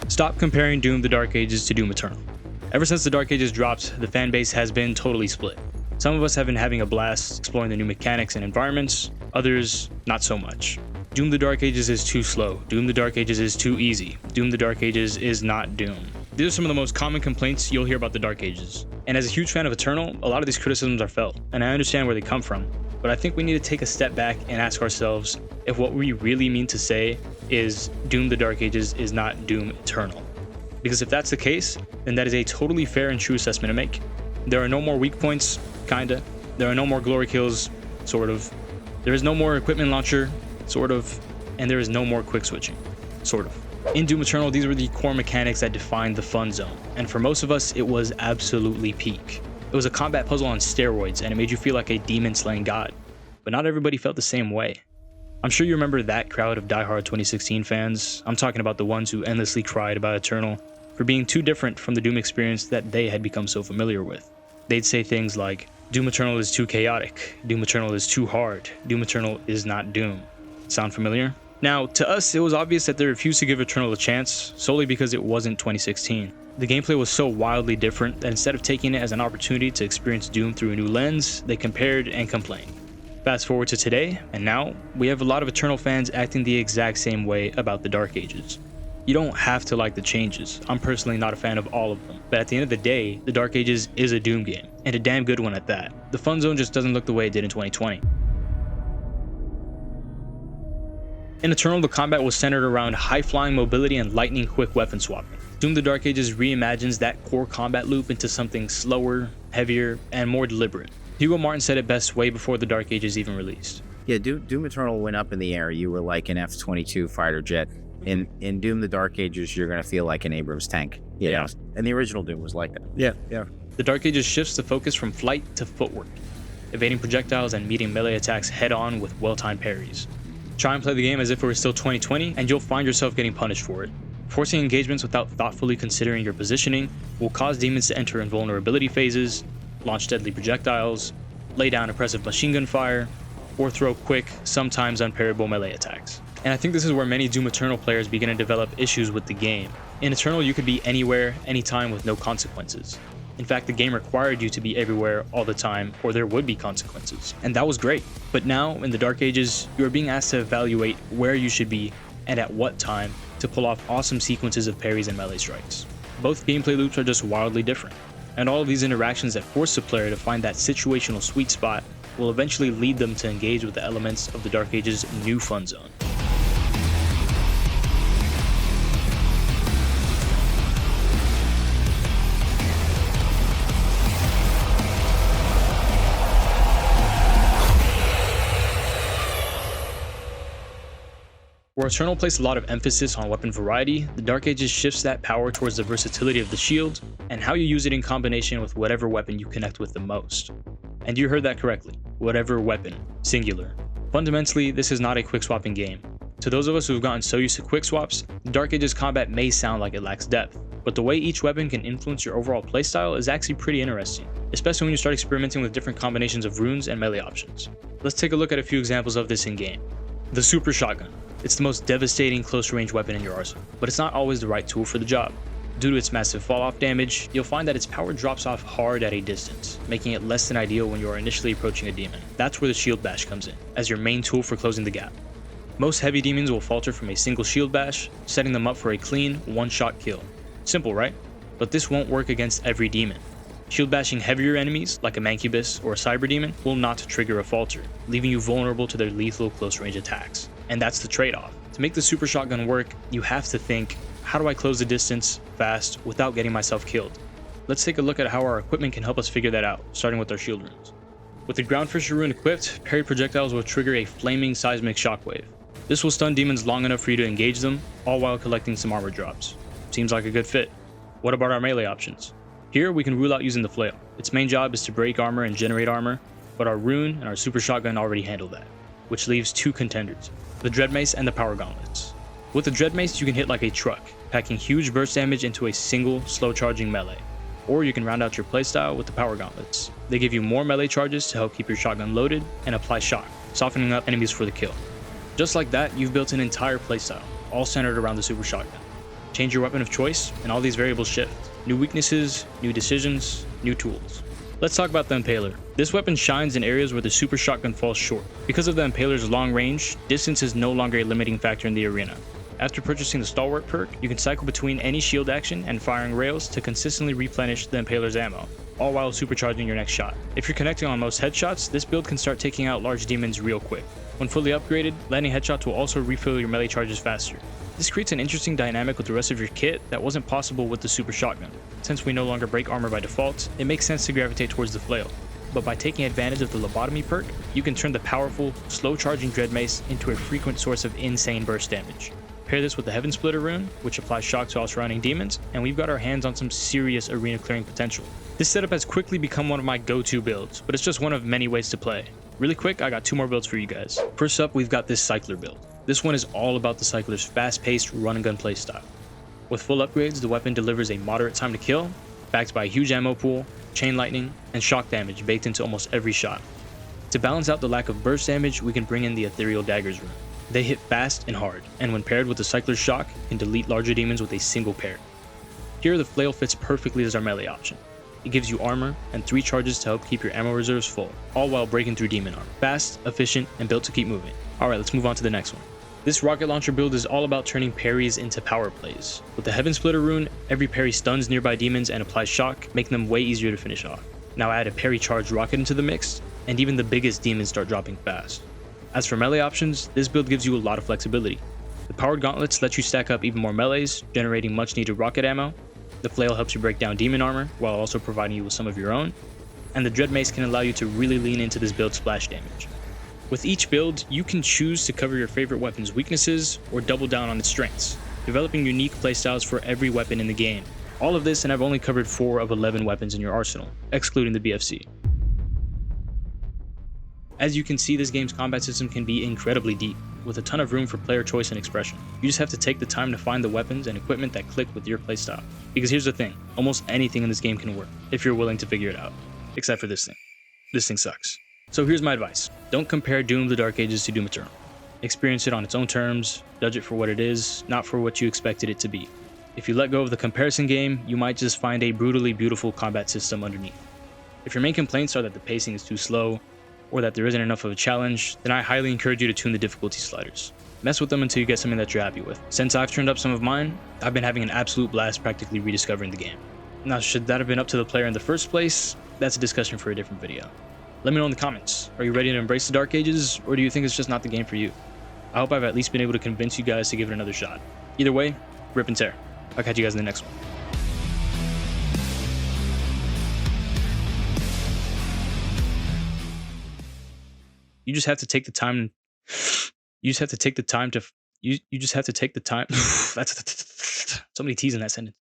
Stop comparing Doom the Dark Ages to Doom Eternal. Ever since the Dark Ages dropped, the fan base has been totally split. Some of us have been having a blast exploring the new mechanics and environments, others not so much. Doom the Dark Ages is too slow, Doom the Dark Ages is too easy, Doom the Dark Ages is not Doom. These are some of the most common complaints you'll hear about the Dark Ages. And as a huge fan of Eternal, a lot of these criticisms are felt, and I understand where they come from. But I think we need to take a step back and ask ourselves if what we really mean to say is Doom the Dark Ages is not Doom Eternal. Because if that's the case, then that is a totally fair and true assessment to make. There are no more weak points, kinda. There are no more glory kills, sort of. There is no more equipment launcher, sort of. And there is no more quick switching, sort of. In Doom Eternal, these were the core mechanics that defined the fun zone, and for most of us, it was absolutely peak. It was a combat puzzle on steroids, and it made you feel like a demon-slaying god. But not everybody felt the same way. I'm sure you remember that crowd of diehard 2016 fans. I'm talking about the ones who endlessly cried about Eternal for being too different from the Doom experience that they had become so familiar with. They'd say things like, Doom Eternal is too chaotic, Doom Eternal is too hard, Doom Eternal is not Doom. Sound familiar? Now, to us, it was obvious that they refused to give Eternal a chance solely because it wasn't 2016. The gameplay was so wildly different that instead of taking it as an opportunity to experience Doom through a new lens, they compared and complained. Fast forward to today, and now we have a lot of Eternal fans acting the exact same way about the Dark Ages. You don't have to like the changes. I'm personally not a fan of all of them, but at the end of the day, the Dark Ages is a Doom game, and a damn good one at that. The fun zone just doesn't look the way it did in 2020. In Eternal, the combat was centered around high-flying mobility and lightning-quick weapon swapping. Doom the Dark Ages reimagines that core combat loop into something slower, heavier, and more deliberate. Hugo Martin said it best way before the Dark Ages even released. Yeah, Doom Eternal went up in the air. You were like an F-22 fighter jet. In Doom the Dark Ages, you're going to feel like an Abrams tank. You know? And the original Doom was like that. Yeah. The Dark Ages shifts the focus from flight to footwork, evading projectiles and meeting melee attacks head-on with well-timed parries. Try and play the game as if it were still 2020, and you'll find yourself getting punished for it. Forcing engagements without thoughtfully considering your positioning will cause demons to enter invulnerability phases, launch deadly projectiles, lay down impressive machine gun fire, or throw quick, sometimes unparable melee attacks. And I think this is where many Doom Eternal players begin to develop issues with the game. In Eternal, you could be anywhere, anytime with no consequences. In fact, the game required you to be everywhere all the time, or there would be consequences. And that was great. But now, in the Dark Ages, you are being asked to evaluate where you should be and at what time to pull off awesome sequences of parries and melee strikes. Both gameplay loops are just wildly different. And all of these interactions that force the player to find that situational sweet spot will eventually lead them to engage with the elements of the Dark Ages' new fun zone. Where Eternal placed a lot of emphasis on weapon variety, the Dark Ages shifts that power towards the versatility of the shield and how you use it in combination with whatever weapon you connect with the most. And you heard that correctly, whatever weapon, singular. Fundamentally, this is not a quick swapping game. To those of us who've gotten so used to quick swaps, the Dark Ages combat may sound like it lacks depth, but the way each weapon can influence your overall playstyle is actually pretty interesting, especially when you start experimenting with different combinations of runes and melee options. Let's take a look at a few examples of this in game. The Super Shotgun. It's the most devastating close-range weapon in your arsenal, but it's not always the right tool for the job. Due to its massive fall-off damage, you'll find that its power drops off hard at a distance, making it less than ideal when you are initially approaching a demon. That's where the Shield Bash comes in, as your main tool for closing the gap. Most heavy demons will falter from a single Shield Bash, setting them up for a clean, one-shot kill. Simple, right? But this won't work against every demon. Shield bashing heavier enemies, like a Mancubus or a Cyber Demon, will not trigger a falter, leaving you vulnerable to their lethal close-range attacks. And that's the trade-off. To make the Super Shotgun work, you have to think, how do I close the distance fast without getting myself killed? Let's take a look at how our equipment can help us figure that out, starting with our shield runes. With the Ground Fissure rune equipped, parried projectiles will trigger a flaming seismic shockwave. This will stun demons long enough for you to engage them, all while collecting some armor drops. Seems like a good fit. What about our melee options? Here, we can rule out using the flail. Its main job is to break armor and generate armor, but our rune and our Super Shotgun already handle that, which leaves two contenders, the Dread Mace and the Power Gauntlets. With the Dread Mace, you can hit like a truck, packing huge burst damage into a single, slow-charging melee. Or you can round out your playstyle with the Power Gauntlets. They give you more melee charges to help keep your shotgun loaded and apply shock, softening up enemies for the kill. Just like that, you've built an entire playstyle, all centered around the Super Shotgun. Change your weapon of choice, and all these variables shift. New weaknesses, new decisions, new tools. Let's talk about the Impaler. This weapon shines in areas where the Super Shotgun falls short. Because of the Impaler's long range, distance is no longer a limiting factor in the arena. After purchasing the Stalwart perk, you can cycle between any shield action and firing rails to consistently replenish the Impaler's ammo, all while supercharging your next shot. If you're connecting on most headshots, this build can start taking out large demons real quick. When fully upgraded, landing headshots will also refill your melee charges faster. This creates an interesting dynamic with the rest of your kit that wasn't possible with the Super Shotgun. Since we no longer break armor by default, it makes sense to gravitate towards the flail. But by taking advantage of the Lobotomy perk, you can turn the powerful, slow-charging Dread Mace into a frequent source of insane burst damage. Pair this with the Heaven Splitter rune, which applies shock to all surrounding demons, and we've got our hands on some serious arena clearing potential. This setup has quickly become one of my go-to builds, but it's just one of many ways to play. Really quick, I got 2 more builds for you guys. First up, we've got this Cycler build. This one is all about the Cycler's fast-paced run-and-gun playstyle. With full upgrades, the weapon delivers a moderate time to kill, backed by a huge ammo pool, chain lightning, and shock damage baked into almost every shot. To balance out the lack of burst damage, we can bring in the Ethereal Daggers rune. They hit fast and hard, and when paired with the Cycler's shock, can delete larger demons with a single pair. Here, the flail fits perfectly as our melee option. It gives you armor and 3 charges to help keep your ammo reserves full, all while breaking through demon armor. Fast, efficient, and built to keep moving. Alright, let's move on to the next one. This rocket launcher build is all about turning parries into power plays. With the Heaven Splitter rune, every parry stuns nearby demons and applies shock, making them way easier to finish off. Now add a parry charged rocket into the mix, and even the biggest demons start dropping fast. As for melee options, this build gives you a lot of flexibility. The powered gauntlets let you stack up even more melees, generating much needed rocket ammo. The flail helps you break down demon armor, while also providing you with some of your own. And the Dread Mace can allow you to really lean into this build's splash damage. With each build, you can choose to cover your favorite weapon's weaknesses or double down on its strengths, developing unique playstyles for every weapon in the game. All of this, and I've only covered 4 of 11 weapons in your arsenal, excluding the BFC. As you can see, this game's combat system can be incredibly deep, with a ton of room for player choice and expression. You just have to take the time to find the weapons and equipment that click with your playstyle. Because here's the thing, almost anything in this game can work, if you're willing to figure it out. Except for this thing. This thing sucks. So here's my advice. Don't compare Doom: The Dark Ages to Doom Eternal. Experience it on its own terms, judge it for what it is, not for what you expected it to be. If you let go of the comparison game, you might just find a brutally beautiful combat system underneath. If your main complaints are that the pacing is too slow, or that there isn't enough of a challenge, then I highly encourage you to tune the difficulty sliders. Mess with them until you get something that you're happy with. Since I've turned up some of mine, I've been having an absolute blast practically rediscovering the game. Now, should that have been up to the player in the first place? That's a discussion for a different video. Let me know in the comments. Are you ready to embrace the Dark Ages, or do you think it's just not the game for you? I hope I've at least been able to convince you guys to give it another shot. Either way, rip and tear. I'll catch you guys in the next one. You just have to take the time. You just have to take the time to. You just have to take the time. That's so many T's in that sentence.